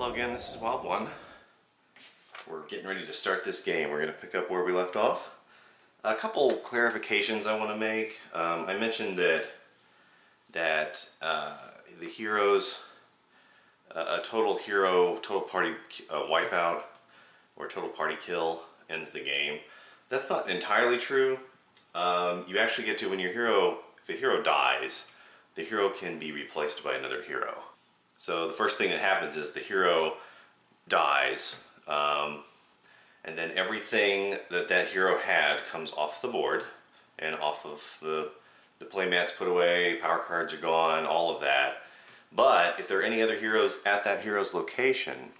Hello again, this is Wild One. We're getting ready to start this game. We're going to pick up where we left off. A couple clarifications I want to make. I mentioned that the heroes, a total party wipeout or total party kill ends the game. That's not entirely true. You actually get to, when your hero, if a hero dies, the hero can be replaced by another hero. So the first thing that happens is the hero dies, and then everything that hero had comes off the board and off of the playmats put away, power cards are gone, all of that. But if there are any other heroes at that hero's location,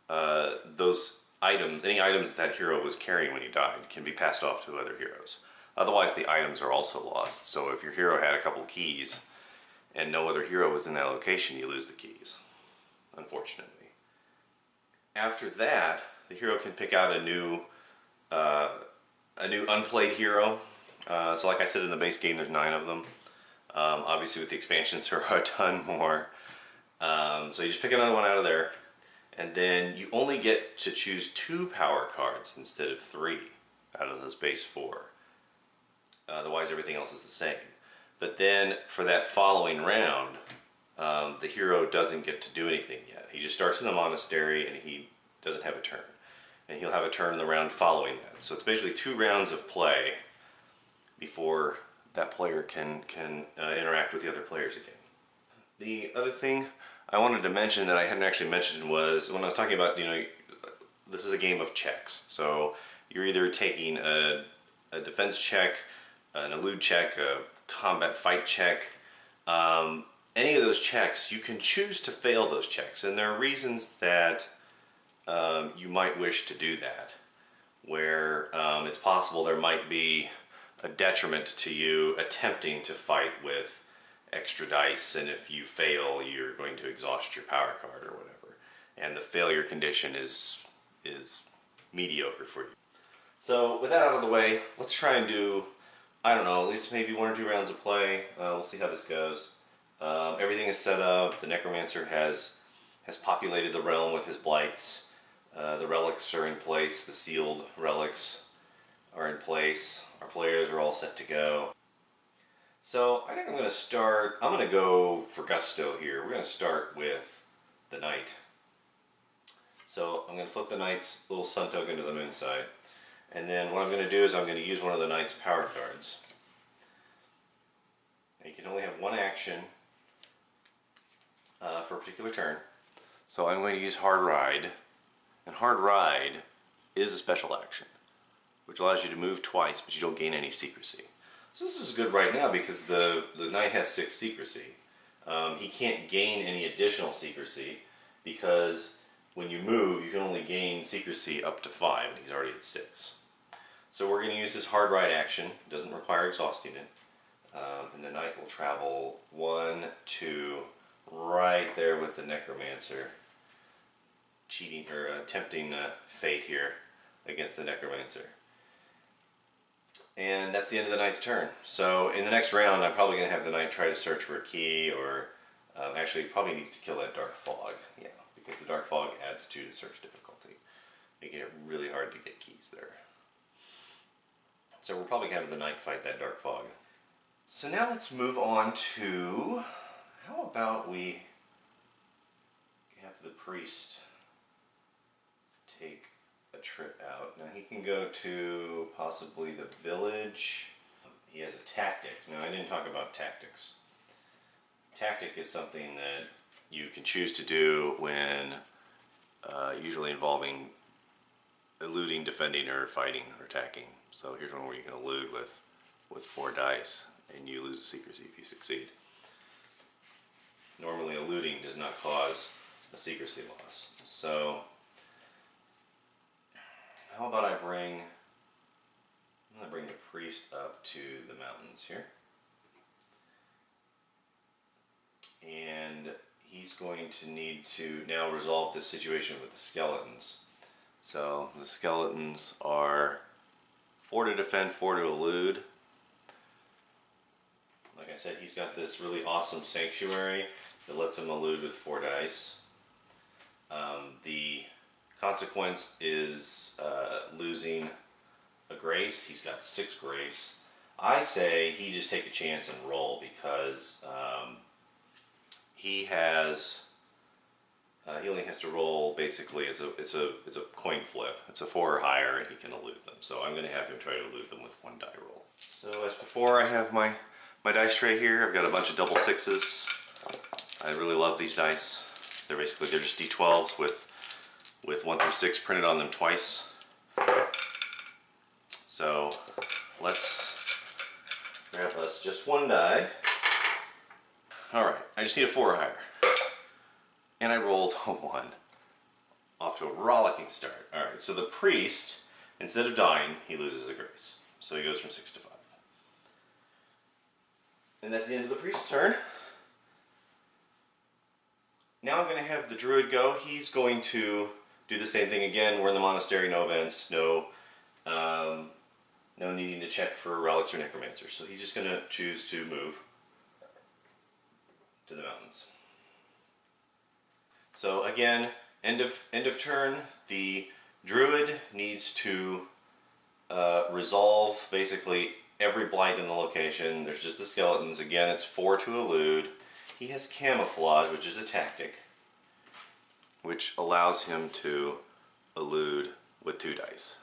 those items, any items that hero was carrying when he died, can be passed off to other heroes. Otherwise the items are also lost. So if your hero had a couple keys and no other hero was in that location, you lose the keys, unfortunately. After that, the hero can pick out a new unplayed hero. So like I said, in the base game there's 9 of them. Obviously with the expansions there are a ton more. So you just pick another one out of there, and then you only get to choose 2 power cards instead of 3 out of those base 4. Otherwise everything else is the same. But then for that following round, the hero doesn't get to do anything yet. He just starts in the monastery and he doesn't have a turn. And he'll have a turn in the round following that. So it's basically 2 rounds of play before that player can interact with the other players again. The other thing I wanted to mention that I hadn't actually mentioned was when I was talking about, this is a game of checks. So you're either taking a defense check, an elude check, a combat fight check. Any of those checks, you can choose to fail those checks, and there are reasons that you might wish to do that, where it's possible there might be a detriment to you attempting to fight with extra dice, and if you fail you're going to exhaust your power card or whatever, and the failure condition is mediocre for you. So with that out of the way, let's try and do, I don't know, at least maybe 1 or 2 rounds of play. We'll see how this goes. Everything is set up. The Necromancer has populated the realm with his blights. The relics are in place. The sealed relics are in place. Our players are all set to go. So I think I'm going to start. I'm going to go for gusto here. We're going to start with the Knight. So I'm going to flip the Knight's little sun token to the moon side. And then what I'm going to do is I'm going to use one of the Knight's power cards. And you can only have 1 action for a particular turn. So I'm going to use Hard Ride. And Hard Ride is a special action, which allows you to move twice, but you don't gain any secrecy. So this is good right now because the Knight has 6 secrecy. He can't gain any additional secrecy because when you move, you can only gain secrecy up to 5, and he's already at 6. So we're going to use this Hard Ride action. It doesn't require exhausting it. And the Knight will travel 1, 2, right there with the Necromancer. Cheating, or attempting fate here against the Necromancer. And that's the end of the Knight's turn. So in the next round, I'm probably going to have the Knight try to search for a key, or actually he probably needs to kill that Dark Fog. Yeah, because the Dark Fog adds 2 to search difficulty, making it really hard to get keys there. So we're probably going to have the Knight fight that Dark Fog. So now let's move on to, how about we have the Priest take a trip out. Now he can go to possibly the village. He has a tactic. Now I didn't talk about tactics. Tactic is something that you can choose to do when usually involving eluding, defending, or fighting, or attacking. So here's one where you can elude with 4 dice and you lose a secrecy if you succeed. Normally eluding does not cause a secrecy loss. So how about I'm going to bring the Priest up to the mountains here. And he's going to need to now resolve this situation with the skeletons. So the skeletons are 4 to defend, 4 to elude. Like I said, he's got this really awesome sanctuary that lets him elude with 4 dice. The consequence is losing a grace. He's got 6 grace. I say he just take a chance and roll because he only has to roll basically. It's a coin flip. It's a 4 or higher, and he can elude them. So I'm going to have him try to elude them with 1 die roll. So as before, I have my dice tray here. I've got a bunch of double 6s. I really love these dice. They're just D12s with 1 through 6 printed on them twice. So let's grab us just 1 die. Alright, I just need a 4 or higher. And I rolled a 1. Off to a rollicking start. Alright, so the priest, instead of dying, he loses a grace. So he goes from 6 to 5. And that's the end of the priest's turn. Now I'm going to have the druid go. He's going to do the same thing again. We're in the monastery, no events, no needing to check for relics or necromancers. So he's just going to choose to move to the mountains. So again, end of turn, the druid needs to resolve basically every blight in the location. There's just the skeletons. Again, it's 4 to elude. He has camouflage, which is a tactic, which allows him to elude with 2 dice.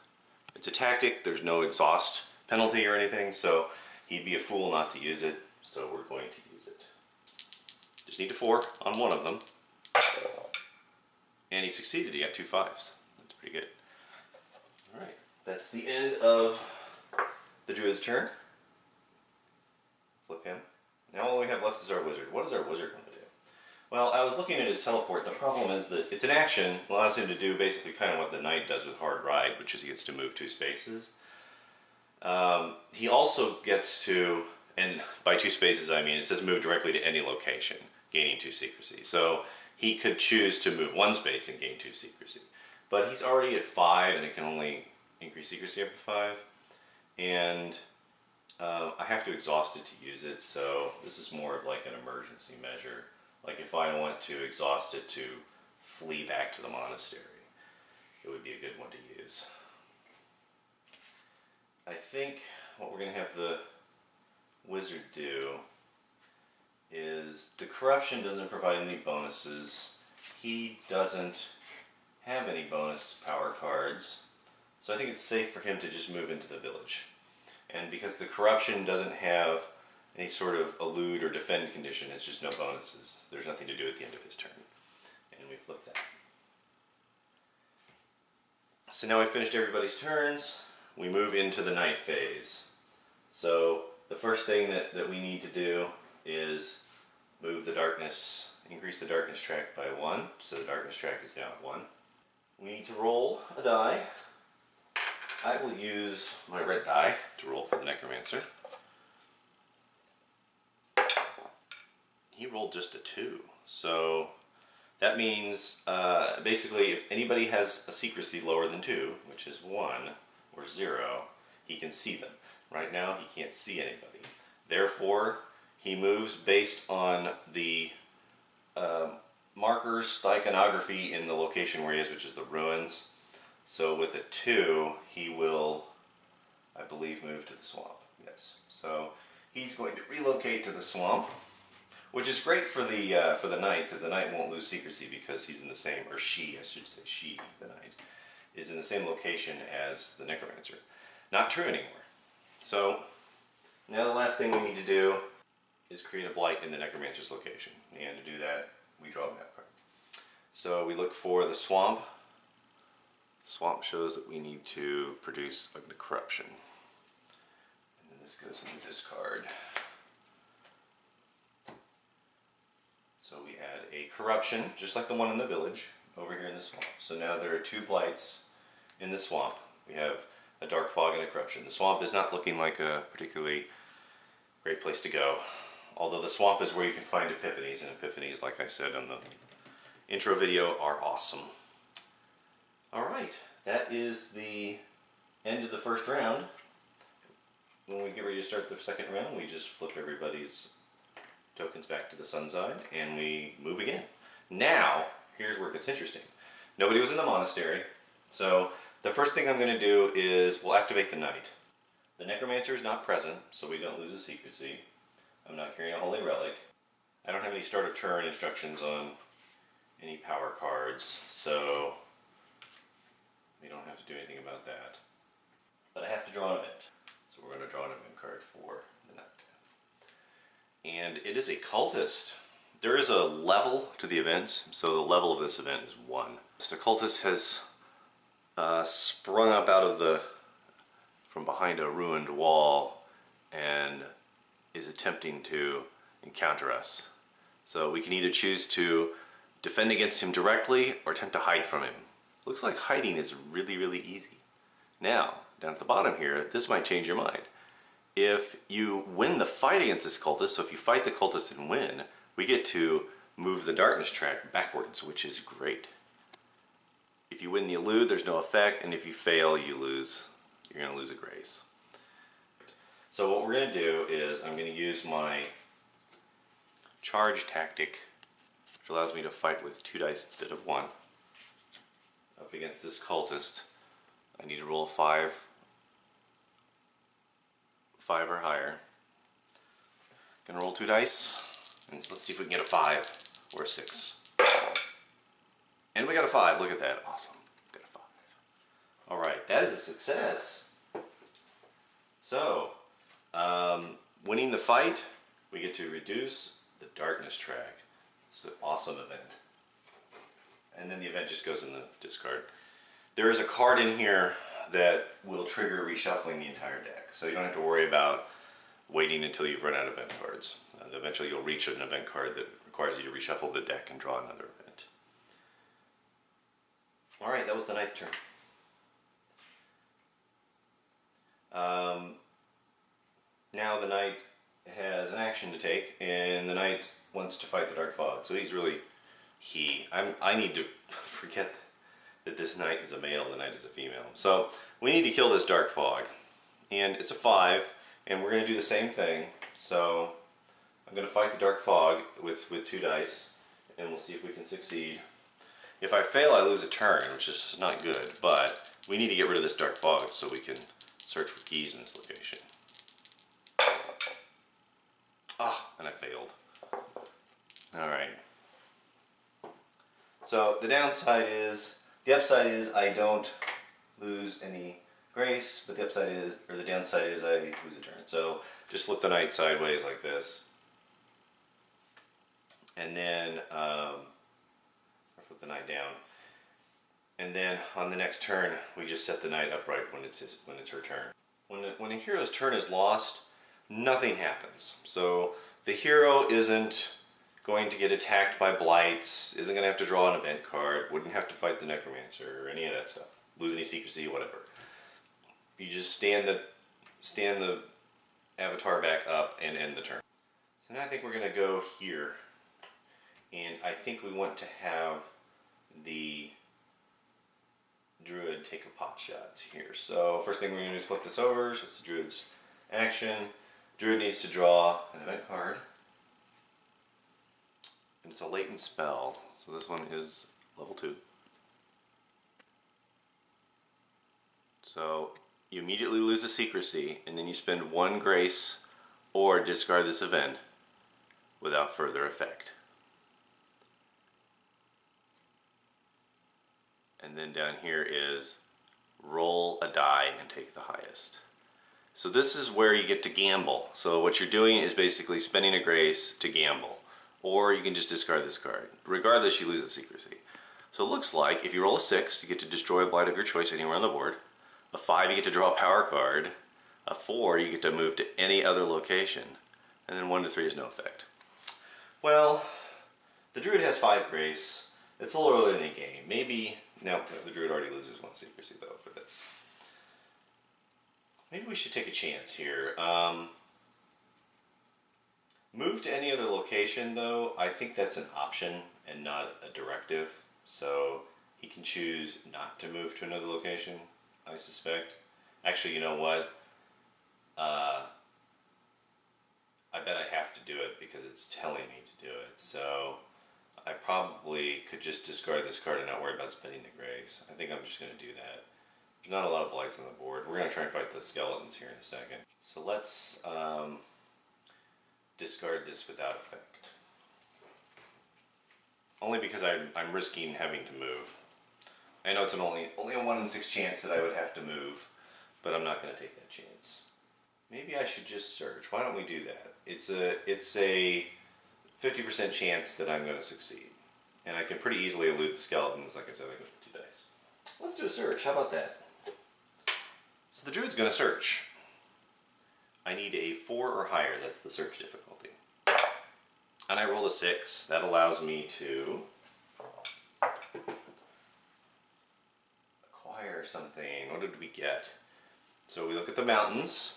It's a tactic. There's no exhaust penalty or anything, so he'd be a fool not to use it, so we're going to use it. Just need a 4 on one of them. And he succeeded. He got 2 5s. That's pretty good. Alright, that's the end of the druid's turn. Flip him. Now all we have left is our wizard. What is our wizard going to do? Well, I was looking at his teleport. The problem is that it's an action. It allows him to do basically kind of what the knight does with hard ride, which is he gets to move 2 spaces. He also gets to, and by 2 spaces I mean it says move directly to any location, gaining 2 secrecy. So he could choose to move 1 space and gain 2 secrecy. But he's already at 5 and it can only increase secrecy up to 5. And I have to exhaust it to use it, so this is more of like an emergency measure. Like if I want to exhaust it to flee back to the monastery, it would be a good one to use. I think what we're going to have the wizard do is the corruption doesn't provide any bonuses. He doesn't have any bonus power cards, so I think it's safe for him to just move into the village. And because the corruption doesn't have any sort of elude or defend condition, it's just no bonuses. There's nothing to do at the end of his turn. And we flip that. So now we've finished everybody's turns. We move into the night phase. So the first thing that we need to do is move the darkness, increase the darkness track by 1. So the darkness track is now at 1. We need to roll a die. I will use my red die to roll for the necromancer. He rolled just a 2, so that means basically if anybody has a secrecy lower than 2, which is 1 or 0, he can see them. Right now he can't see anybody. Therefore, he moves based on the markers, the iconography in the location where he is, which is the ruins. So with a 2, he will, I believe, move to the swamp. Yes. So he's going to relocate to the swamp, which is great for the knight, because the knight won't lose secrecy because he's in the same, or she, I should say, she, the knight, is in the same location as the necromancer. Not true anymore. So now the last thing we need to do is create a blight in the necromancer's location. And to do that, we draw a map card. So we look for the swamp. Swamp shows that we need to produce a corruption. And then this goes into this card. So we add a corruption, just like the one in the village, over here in the swamp. So now there are 2 blights in the swamp. We have a dark fog and a corruption. The swamp is not looking like a particularly great place to go. Although the swamp is where you can find epiphanies, and epiphanies, like I said on the intro video, are awesome. Alright, that is the end of the first round. When we get ready to start the second round, we just flip everybody's tokens back to the sun side, and we move again. Now, here's where it gets interesting. Nobody was in the monastery. So the first thing I'm going to do is we'll activate the knight. The necromancer is not present, so we don't lose his secrecy. I'm not carrying a holy relic. I don't have any start of turn instructions on any power cards, so we don't have to do anything about that. But I have to draw an event. So we're going to draw an event card for the knight. And it is a cultist. There is a level to the events, so the level of this event is 1. So the cultist has sprung up from behind a ruined wall and is attempting to encounter us. So we can either choose to defend against him directly or attempt to hide from him. Looks like hiding is really, really easy. Now, down at the bottom here, this might change your mind. If you win the fight against this cultist, so if you fight the cultist and win, we get to move the darkness track backwards, which is great. If you win the elude, there's no effect, and if you fail, you lose. You're going to lose a grace. So what we're going to do is I'm going to use my charge tactic, which allows me to fight with 2 dice instead of 1. Up against this cultist, I need to roll 5 or higher. Gonna roll 2 dice, and let's see if we can get a 5 or a 6. And we got a 5, look at that, awesome, got a 5. Alright, that is a success. So, winning the fight, we get to reduce the darkness track. It's an awesome event. And then the event just goes in the discard. There is a card in here that will trigger reshuffling the entire deck, so you don't have to worry about waiting until you've run out of event cards. Eventually you'll reach an event card that requires you to reshuffle the deck and draw another event. Alright, that was the knight's turn. Now the knight has an action to take, and the knight wants to fight the Dark Fog. So he's really I need to forget that this knight is a male, the knight is a female. So we need to kill this Dark Fog, and it's a 5, and we're going to do the same thing. So I'm going to fight the Dark Fog with 2 dice, and we'll see if we can succeed. If I fail, I lose a turn, which is not good, but we need to get rid of this Dark Fog so we can search for keys in this location. Oh, and I failed. Alright. So the upside is I don't lose any grace, but the downside is I lose a turn. So just flip the knight sideways like this. And then, or flip the knight down. And then on the next turn, we just set the knight upright when it's her turn. When a hero's turn is lost, nothing happens. So the hero isn't going to get attacked by blights, isn't going to have to draw an event card, wouldn't have to fight the necromancer or any of that stuff, lose any secrecy, whatever. You just stand the avatar back up and end the turn. So now I think we're going to go here, and I think we want to have the druid take a pot shot here. So first thing we're going to do is flip this over, so it's the druid's action. Druid needs to draw an event card. And it's a latent spell, so this one is level 2. So you immediately lose a secrecy, and then you spend 1 grace or discard this event without further effect. And then down here is roll a die and take the highest. So this is where you get to gamble. So what you're doing is basically spending a grace to gamble. Or you can just discard this card. Regardless, you lose a secrecy. So it looks like if you roll a 6, you get to destroy a blight of your choice anywhere on the board. A 5, you get to draw a power card. A 4, you get to move to any other location. And then 1 to 3 is no effect. Well, the druid has 5 grace. It's a little early in the game. Maybe, no, the druid already loses 1 secrecy though for this. Maybe we should take a chance here. Move to any other location though, I think that's an option and not a directive. So he can choose not to move to another location, I suspect. Actually, you know what? I bet I have to do it because it's telling me to do it. So I probably could just discard this card and not worry about spending the grays. I think I'm just going to do that. There's not a lot of blights on the board. We're going to try and fight the skeletons here in a second. So let's discard this without effect. Only because I'm risking having to move. I know it's only a 1 in 6 chance that I would have to move, but I'm not going to take that chance. Maybe I should just search. Why don't we do that? It's a 50% chance that I'm going to succeed. And I can pretty easily elude the skeletons. Like I said, I go for 2 dice. Let's do a search. How about that? So the druid's going to search. I need a 4 or higher. That's the search difficulty. And I roll a 6. That allows me to acquire something. What did we get? So we look at the mountains.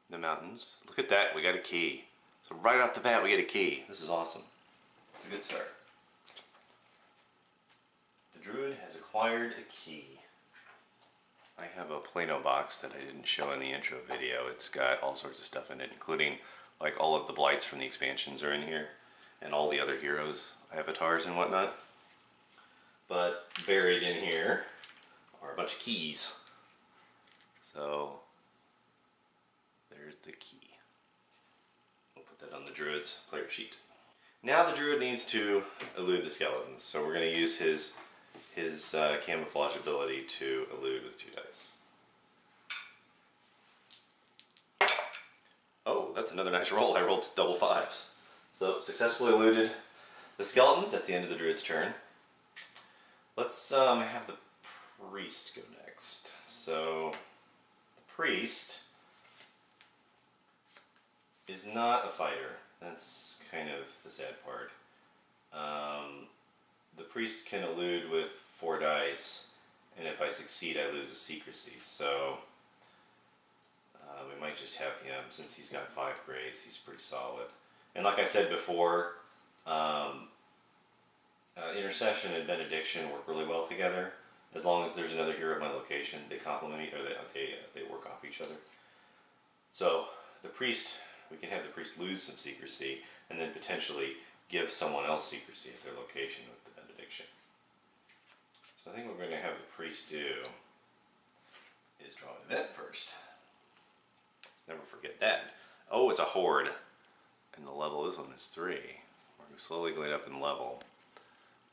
The mountains. Look at that. We got a key. So right off the bat, we get a key. This is awesome. It's a good start. The druid has acquired a key. I have a Plano box that I didn't show in the intro video. It's got all sorts of stuff in it, including like all of the blights from the expansions are in here, and all the other heroes, avatars and whatnot. But buried in here are a bunch of keys. So there's the key. We'll put that on the druid's player sheet. Now the druid needs to elude the skeletons, so we're going to use his camouflage ability to elude with 2 dice. Oh, that's another nice roll. I rolled double 5s. So successfully eluded the skeletons. That's the end of the druid's turn. Let's have the priest go next. So the priest is not a fighter. That's kind of the sad part. The priest can elude with 4 dice, and if I succeed, I lose a secrecy. So we might just have him, since he's got 5 grays, he's pretty solid. And like I said before, intercession and benediction work really well together. As long as there's another hero at my location, they complement each other. They work off each other. So the priest, we can have the priest lose some secrecy, and then potentially give someone else secrecy at their location with the benediction. So I think what we're going to have the priest do is draw an event first. Let's never forget that. Oh, it's a horde. And the level of this one is 3. We're slowly going up in level.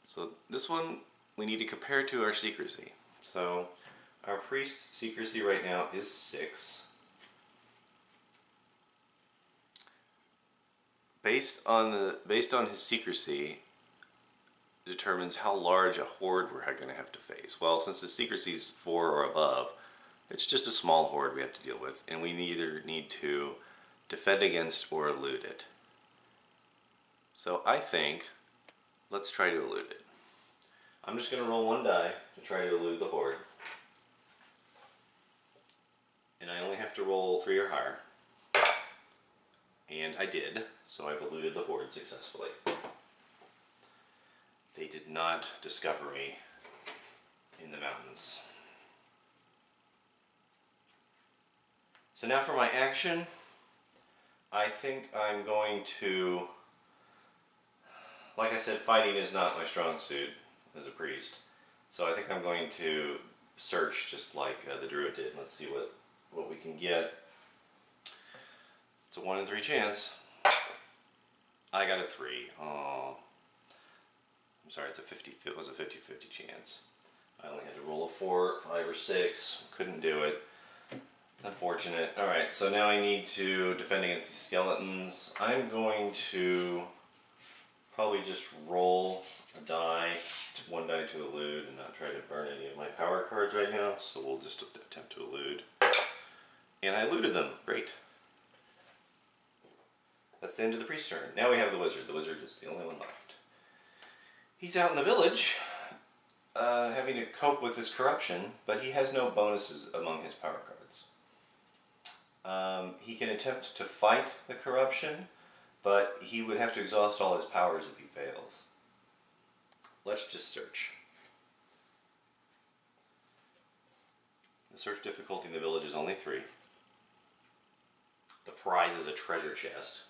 So this one we need to compare to our secrecy. So our priest's secrecy right now is 6. Based on his secrecy determines how large a horde we're going to have to face. Well, since his secrecy is 4 or above, it's just a small horde we have to deal with, and we either need to defend against or elude it. So I think let's try to elude it. I'm just going to roll 1 die to try to elude the horde. And I only have to roll 3 or higher. And I did, so I've eluded the horde successfully. They did not discover me in the mountains. So now for my action, I think I'm going to, like I said, fighting is not my strong suit as a priest. So I think I'm going to search just like the druid did. Let's see what we can get. It's a 1 in 3 chance. I got a 3. Oh, I'm sorry. It was a 50-50 chance. I only had to roll a 4, 5, or 6. Couldn't do it. Unfortunate. All right. So now I need to defend against these skeletons. I'm going to probably just roll a die, 1 die to elude, and not try to burn any of my power cards right now. So we'll just attempt to elude. And I eluded them. Great. That's the end of the priest's turn. Now we have the wizard. The wizard is the only one left. He's out in the village, having to cope with his corruption, but he has no bonuses among his power cards. He can attempt to fight the corruption, but he would have to exhaust all his powers if he fails. Let's just search. The search difficulty in the village is only 3. The prize is a treasure chest.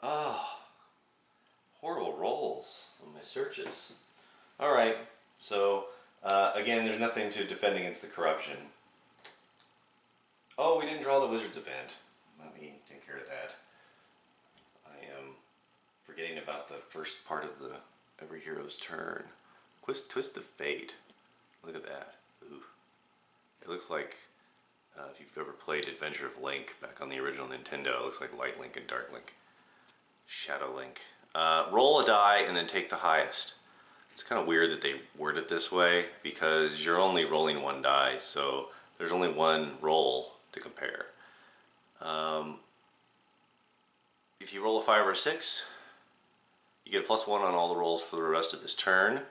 Oh, horrible rolls on my searches. Alright, so again, there's nothing to defend against the corruption. Oh, we didn't draw the Wizard's event. Let me take care of that. I am forgetting about the first part of the every hero's turn. Twist of Fate. Look at that. Ooh. It looks like if you've ever played Adventure of Link back on the original Nintendo, it looks like Light Link and Dark Link. Shadow Link. Roll a die and then take the highest. It's kind of weird that they word it this way because you're only rolling one die, so there's only one roll to compare. If you roll a 5 or a 6, you get a +1 on all the rolls for the rest of this turn,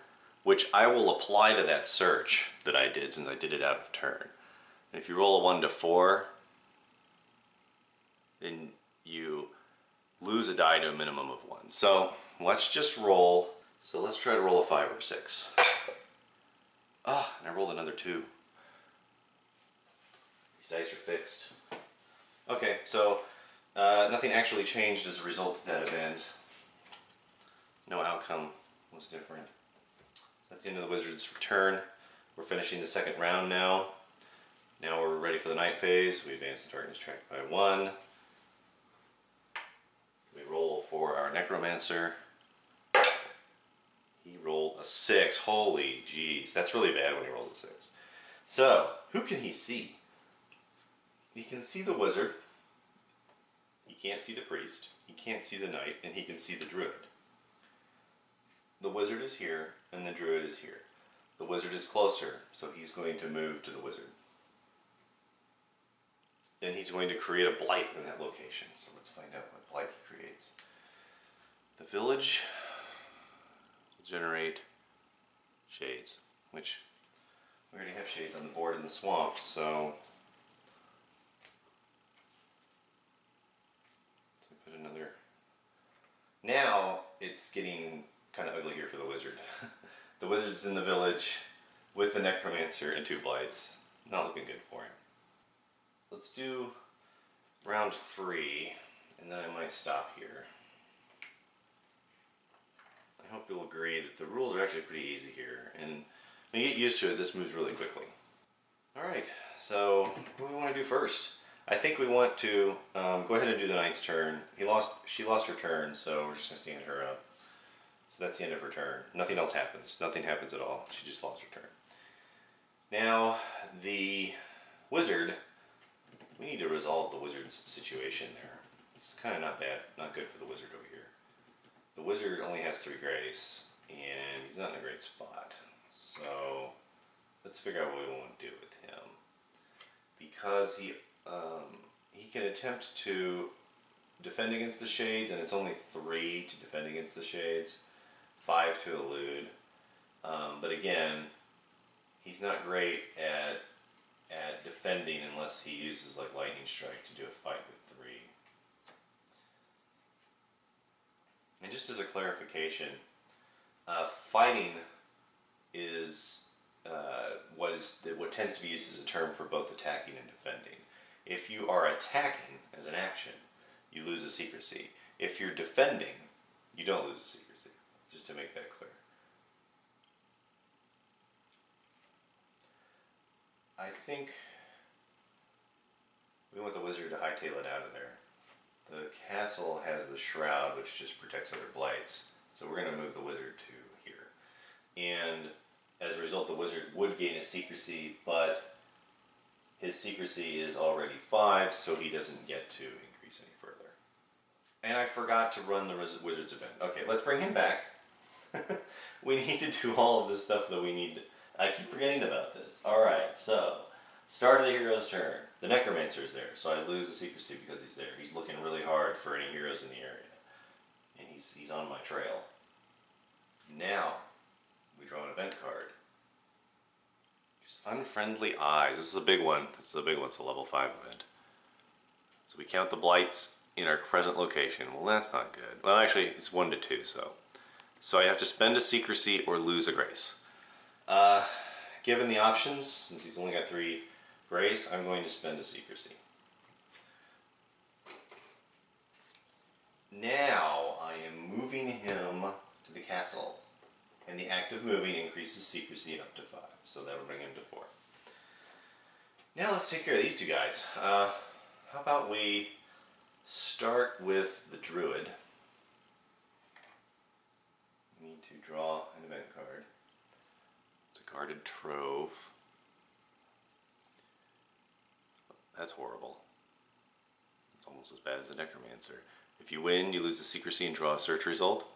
which I will apply to that search that I did since I did it out of turn. And if you roll a 1 to 4, then you lose a die to a minimum of 1. So let's just roll. So let's try to roll a 5 or a 6. Ah, and I rolled another 2. These dice are fixed. Okay, so nothing actually changed as a result of that event. No outcome was different. So that's the end of the Wizard's turn. We're finishing the second round now. Now we're ready for the night phase. We advance the darkness track by 1. We roll for our Necromancer. He rolled a 6. Holy jeez, that's really bad when he rolls a 6. So, who can he see? He can see the Wizard. He can't see the Priest. He can't see the Knight, and he can see the Druid. The Wizard is here, and the Druid is here. The Wizard is closer, so he's going to move to the Wizard. Then he's going to create a blight in that location. So let's find out what blight he creates. The village will generate shades, which we already have shades on the board in the swamp, so put another. Now it's getting kind of ugly here for the Wizard. The Wizard's in the village with the Necromancer and 2 blights. Not looking good for him. Let's do round 3, and then I might stop here. I hope you'll agree that the rules are actually pretty easy here, and when you get used to it, this moves really quickly. Alright, so what do we want to do first? I think we want to go ahead and do the Knight's turn. She lost her turn, so we're just going to stand her up. So that's the end of her turn. Nothing else happens. Nothing happens at all. She just lost her turn. Now, the Wizard, we need to resolve the Wizard's situation there. It's kind of not bad, not good for the Wizard over here. The Wizard only has 3 grace, and he's not in a great spot. So let's figure out what we want to do with him. Because he can attempt to defend against the Shades, and it's only 3 to defend against the Shades, 5 to elude. But again, he's not great at defending unless he uses like Lightning Strike to do a fight with 3. And just as a clarification, fighting is what tends to be used as a term for both attacking and defending. If you are attacking as an action, you lose a secrecy. If you're defending, you don't lose a secrecy. Just to make that clear. I think we want the Wizard to hightail it out of there. The castle has the Shroud, which just protects other blights. So we're going to move the Wizard to here. And as a result, the Wizard would gain a secrecy, but his secrecy is already 5, so he doesn't get to increase any further. And I forgot to run the Wizard's event. Okay, let's bring him back. We need to do all of this stuff that we need to... I keep forgetting about this. Alright, so, start of the hero's turn. The Necromancer's there, so I lose the secrecy because he's there. He's looking really hard for any heroes in the area. And he's on my trail. Now, we draw an event card. Just Unfriendly Eyes. This is a big one. This is a big one. It's a level 5 event. So we count the blights in our present location. Well, that's not good. Well, actually, it's 1 to 2, so. So I have to spend a secrecy or lose a grace. Given the options, since he's only got 3 grace, I'm going to spend a secrecy. Now I am moving him to the castle. And the act of moving increases secrecy up to 5. So that will bring him to 4. Now let's take care of these two guys. How about we start with the druid. We need to draw an event card. It's a guarded trove. That's horrible. It's almost as bad as the necromancer. If you win, you lose the secrecy and draw a search result.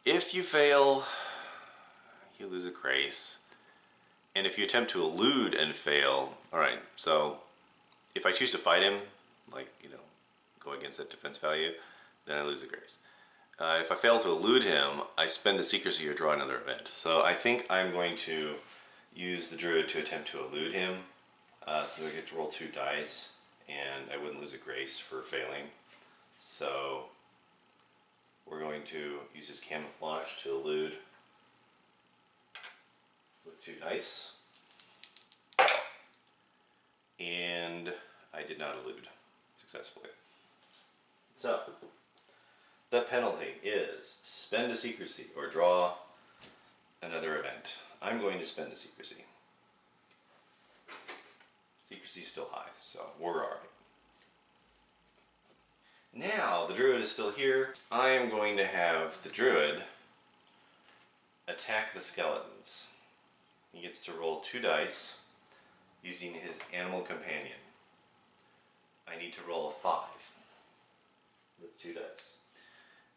If you fail, you lose a grace. And if you attempt to elude and fail, alright, so if I choose to fight him, like, go against that defense value, then I lose a grace. If I fail to elude him, I spend a secrecy or draw another event. So I think I'm going to use the druid to attempt to elude him, so that I get to roll 2 dice, and I wouldn't lose a grace for failing. So we're going to use his camouflage to elude with 2 dice. And I did not elude successfully. So, the penalty is spend a secrecy or draw another event. I'm going to spend a secrecy. Secrecy's still high, so we're alright. Now, the druid is still here. I am going to have the druid attack the skeletons. He gets to roll 2 dice using his animal companion. I need to roll a 5 with 2 dice.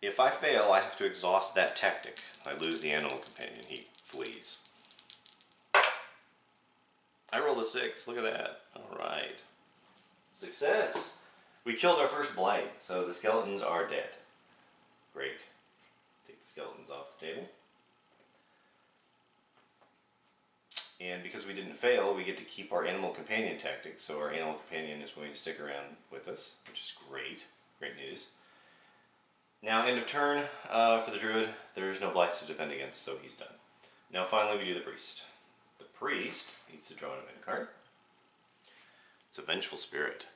If I fail, I have to exhaust that tactic. I lose the animal companion. He flees. I rolled a 6. Look at that. Alright. Success! We killed our first blight, so the skeletons are dead. Great. Take the skeletons off the table. And because we didn't fail, we get to keep our animal companion tactic, so our animal companion is going to stick around with us, which is great. Great news. Now, end of turn for the druid. There's no blights to defend against, so he's done. Now finally we do the priest. The priest needs to draw an event card. It's a Vengeful Spirit.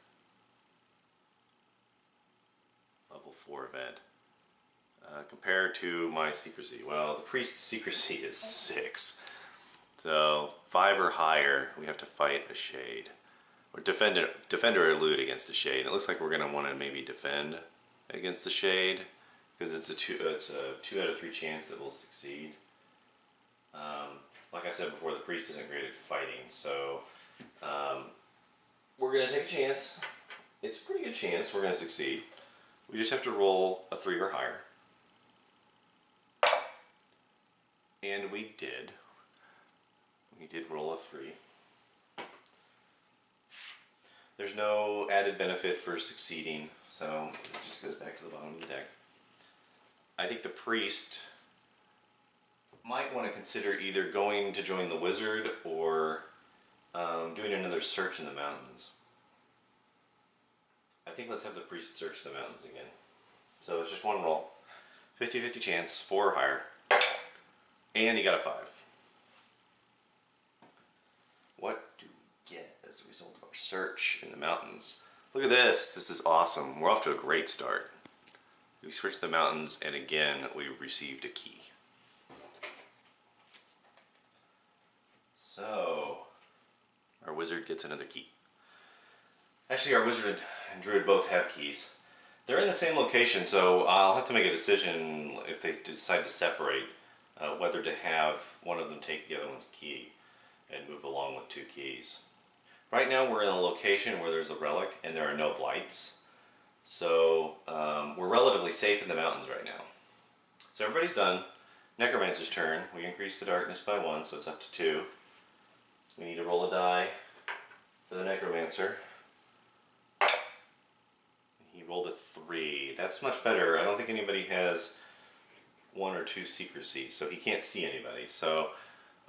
Level 4 event. Compared to my secrecy. Well, the priest's secrecy is 6. So 5 or higher, we have to fight a shade. Or defend or elude against a shade. It looks like we're going to want to maybe defend against the shade, because it's a 2 out of 3 chance that we'll succeed. Like I said before, the priest isn't great at fighting, so we're going to take a chance. It's a pretty good chance we're going to succeed. We just have to roll a 3 or higher. And we did. We did roll a 3. There's no added benefit for succeeding, so it just goes back to the bottom of the deck. I think the priest might want to consider either going to join the wizard or doing another search in the mountains. I think let's have the priest search the mountains again. So it's just one roll. 50-50 chance, 4 or higher. And he got a 5. What do we get as a result of our search in the mountains? Look at this. This is awesome. We're off to a great start. We switched the mountains, and again, we received a key. So, our wizard gets another key. Actually, our wizard and druid both have keys. They're in the same location, so I'll have to make a decision if they decide to separate, whether to have one of them take the other one's key and move along with 2 keys. Right now we're in a location where there's a relic and there are no blights. So we're relatively safe in the mountains right now. So everybody's done. Necromancer's turn. We increased the darkness by 1, so it's up to 2. We need to roll a die for the Necromancer. He rolled a 3. That's much better. I don't think anybody has 1 or 2 secrecy, so he can't see anybody. So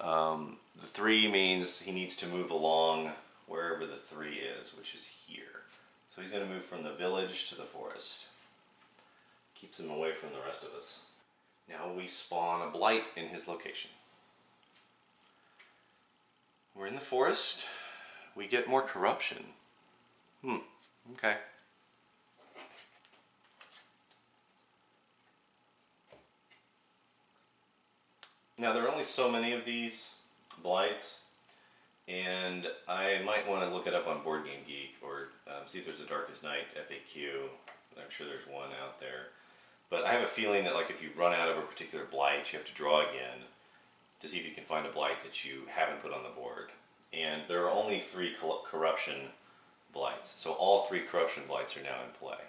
the 3 means he needs to move along wherever the 3 is, which is here. So he's going to move from the village to the forest. Keeps him away from the rest of us. Now we spawn a blight in his location. We're in the forest. We get more corruption. Okay. Now there are only so many of these blights, and I might want to look it up on Board Game Geek or see if there's a Darkest Night FAQ. I'm sure there's one out there. But I have a feeling that like if you run out of a particular blight, you have to draw again to see if you can find a blight that you haven't put on the board. And there are only 3 corruption blights, so all 3 corruption blights are now in play.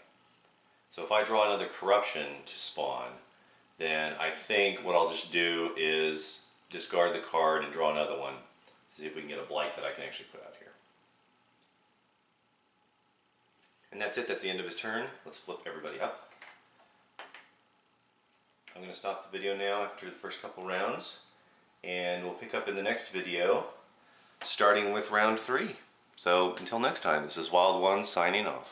So if I draw another corruption to spawn, then I think what I'll just do is discard the card and draw another one, see if we can get a blight that I can actually put out here. And that's it, that's the end of his turn. Let's flip everybody up. I'm going to stop the video now after the first couple rounds, and we'll pick up in the next video starting with round 3. So until next time, this is Wild One signing off.